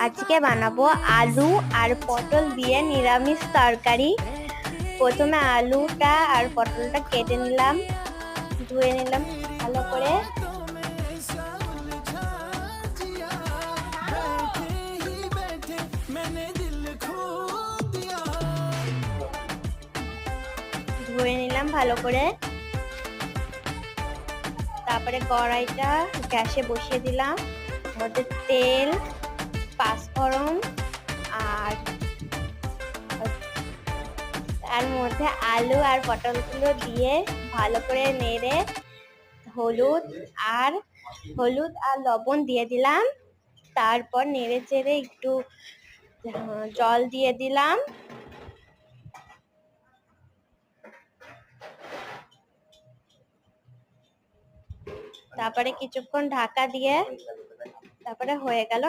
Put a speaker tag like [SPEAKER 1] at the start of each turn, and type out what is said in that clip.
[SPEAKER 1] আজকে বানাবো আলু আর পটল দিয়ে নিরামিষ তরকারি। প্রথমে আলুটা আর পটলটা কেটে নিলাম, ধুয়ে নিলাম ভালো করে। ধুয়ে নিলাম ভালো করে। তারপরে কড়াইটা গ্যাসে বসিয়ে দিলাম, মধ্যে তেল, পাঁচফোড়ন আর তার মধ্যে আলু আর পটলগুলো দিয়ে ভালো করে নেড়ে হলুদ আর লবণ দিয়ে দিলাম। তারপর নেড়ে চেড়ে একটু জল দিয়ে দিলাম। তারপরে কিছুক্ষণ ঢাকা দিয়ে তারপরে হয়ে গেল।